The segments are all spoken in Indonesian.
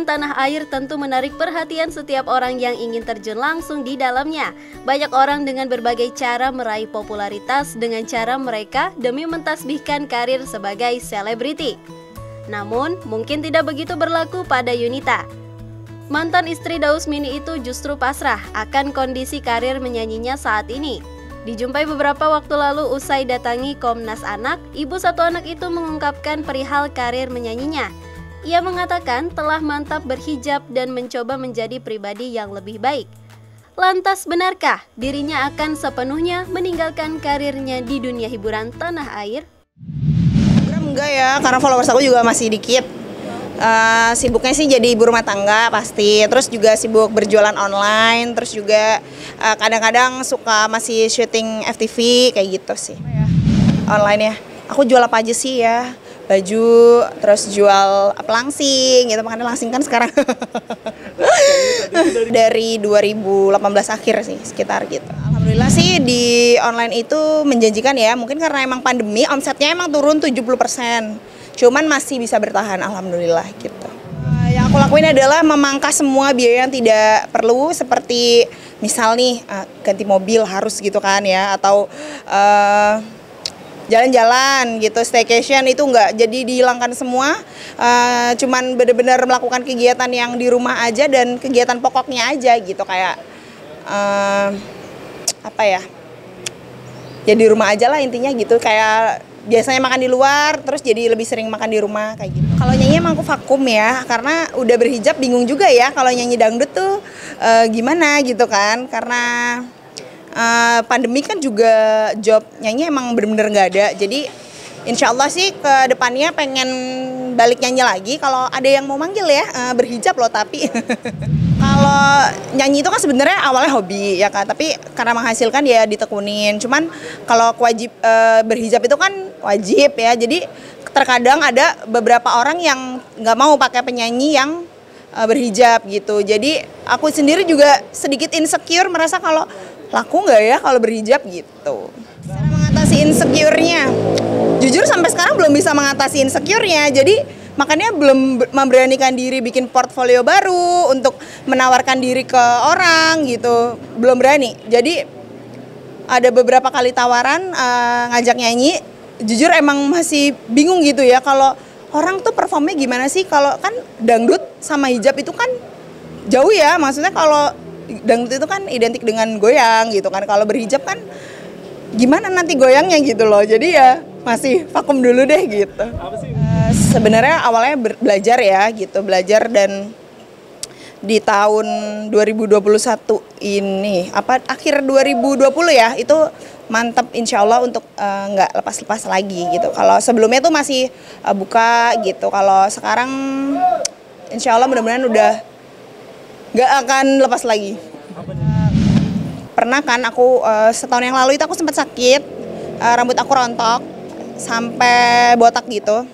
hiburan tanah air tentu menarik perhatian setiap orang yang ingin terjun langsung di dalamnya. Banyak orang dengan berbagai cara meraih popularitas dengan cara mereka demi mentasbihkan karir sebagai selebriti. Namun, mungkin tidak begitu berlaku pada Yunita. Mantan istri Daus Mini itu justru pasrah akan kondisi karir menyanyinya saat ini. Dijumpai beberapa waktu lalu usai datangi Komnas Anak, ibu satu anak itu mengungkapkan perihal karir menyanyinya. Ia mengatakan telah mantap berhijab dan mencoba menjadi pribadi yang lebih baik. Lantas benarkah dirinya akan sepenuhnya meninggalkan karirnya di dunia hiburan tanah air? Enggak ya, karena followers aku juga masih dikit. Sibuknya sih jadi ibu rumah tangga pasti, terus juga sibuk berjualan online, terus juga kadang-kadang suka masih syuting FTV kayak gitu sih. Online ya, aku jual apa aja sih ya, baju, terus jual langsing gitu, makanya langsing kan sekarang. Dari 2018 akhir sih, sekitar gitu. Alhamdulillah sih di online itu menjanjikan ya, mungkin karena emang pandemi omsetnya emang turun 70%. Cuman masih bisa bertahan, alhamdulillah gitu. Yang aku lakuin adalah memangkas semua biaya yang tidak perlu, seperti misal nih ganti mobil harus gitu kan ya, atau jalan-jalan gitu, staycation itu enggak, jadi dihilangkan semua. Cuman benar-benar melakukan kegiatan yang di rumah aja dan kegiatan pokoknya aja gitu, kayak apa ya, ya di rumah aja lah intinya gitu, kayak biasanya makan di luar, terus jadi lebih sering makan di rumah kayak gitu. Kalau nyanyi emang aku vakum ya, karena udah berhijab bingung juga ya kalau nyanyi dangdut tuh gimana gitu kan, karena pandemi kan juga job nyanyi emang bener-bener nggak ada. Jadi insya Allah sih ke depannya pengen balik nyanyi lagi, kalau ada yang mau manggil ya, berhijab loh tapi. Kalau nyanyi itu kan sebenarnya awalnya hobi ya kan, tapi karena menghasilkan ya ditekunin. Cuman kalau wajib berhijab itu kan wajib ya, jadi terkadang ada beberapa orang yang nggak mau pakai penyanyi yang berhijab gitu. Jadi aku sendiri juga sedikit insecure, merasa kalau laku nggak ya kalau berhijab gitu. Cara mengatasi insecure-nya, jujur sampai sekarang belum bisa mengatasi insecure-nya. Jadi makanya belum memberanikan diri bikin portfolio baru untuk menawarkan diri ke orang gitu, belum berani. Jadi ada beberapa kali tawaran ngajak nyanyi, jujur emang masih bingung gitu ya, kalau orang tuh performnya gimana sih, kalau kan dangdut sama hijab itu kan jauh ya, maksudnya kalau dangdut itu kan identik dengan goyang gitu kan, kalau berhijab kan gimana nanti goyangnya gitu loh, jadi ya masih vakum dulu deh gitu. Sebenarnya awalnya belajar ya gitu, belajar, dan di tahun 2021 ini, akhir 2020 ya, itu mantap insya Allah untuk nggak lepas-lepas lagi gitu. Kalau sebelumnya tuh masih buka gitu, kalau sekarang insya Allah mudah-mudahan udah nggak akan lepas lagi. Pernah kan aku setahun yang lalu itu aku sempat sakit, rambut aku rontok sampai botak gitu.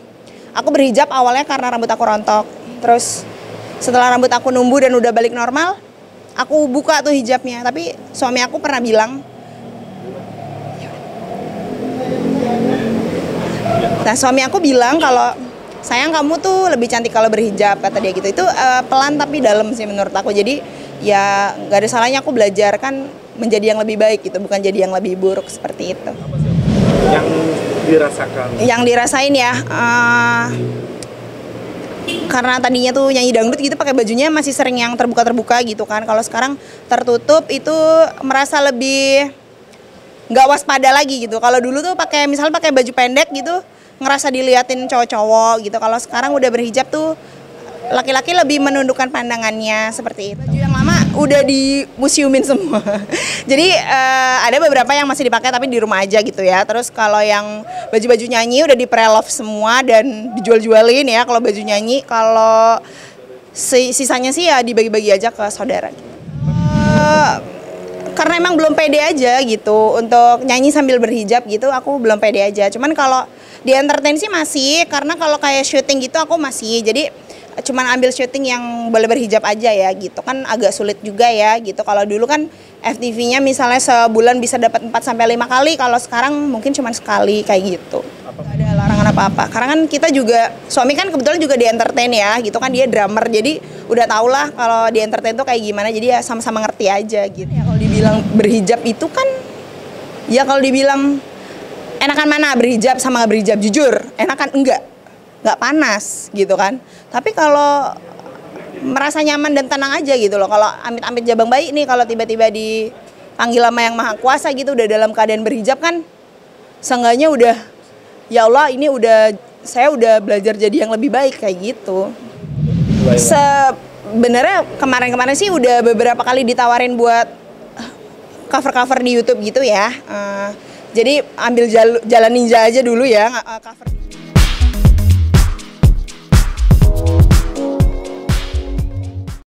Aku berhijab awalnya karena rambut aku rontok, terus setelah rambut aku numbuh dan udah balik normal, aku buka tuh hijabnya. Tapi suami aku pernah bilang, kalau sayang kamu tuh lebih cantik kalau berhijab, kata dia gitu. Itu pelan tapi dalam sih menurut aku. Jadi ya nggak ada salahnya aku belajar kan menjadi yang lebih baik gitu, bukan jadi yang lebih buruk seperti itu. Yang dirasakan? Yang dirasain ya, karena tadinya tuh nyanyi dangdut gitu pakai bajunya masih sering yang terbuka-terbuka gitu kan. Kalau sekarang tertutup itu merasa lebih nggak waspada lagi gitu. Kalau dulu tuh misalnya pakai baju pendek gitu, ngerasa diliatin cowok-cowok gitu. Kalau sekarang udah berhijab tuh laki-laki lebih menundukkan pandangannya seperti itu. Baju yang lama udah di museumin semua. Jadi ada beberapa yang masih dipakai tapi di rumah aja gitu ya. Terus kalau yang baju-baju nyanyi udah di pre-love semua dan dijual-jualin ya kalau baju nyanyi. Kalau sisanya sih ya dibagi-bagi aja ke saudara. Karena emang belum pede aja gitu untuk nyanyi sambil berhijab gitu, aku belum pede aja. Cuman kalau di entertain sih masih, karena kalau kayak syuting gitu aku masih. Jadi cuman ambil syuting yang boleh berhijab aja ya gitu, kan agak sulit juga ya gitu. Kalau dulu kan FTV-nya misalnya sebulan bisa dapat 4-5 kali, kalau sekarang mungkin cuma sekali kayak gitu. Gak ada larangan apa-apa, karena kan kita juga, suami kan kebetulan juga di entertain ya gitu kan, dia drummer, jadi udah tau lah kalau di entertain tuh kayak gimana, jadi ya sama-sama ngerti aja gitu. Ya kalau dibilang berhijab itu kan, ya kalau dibilang enakan mana berhijab sama nggak berhijab, jujur enakan nggak panas gitu kan. Tapi kalau merasa nyaman dan tenang aja gitu loh, kalau amit-amit jabang bayi nih, kalau tiba-tiba dipanggil sama yang maha kuasa gitu udah dalam keadaan berhijab kan, seenggaknya udah, ya Allah ini saya udah belajar jadi yang lebih baik kayak gitu. Sebenarnya kemarin-kemarin sih udah beberapa kali ditawarin buat cover-cover di YouTube gitu ya. Jadi ambil jalan ninja aja dulu ya, cover.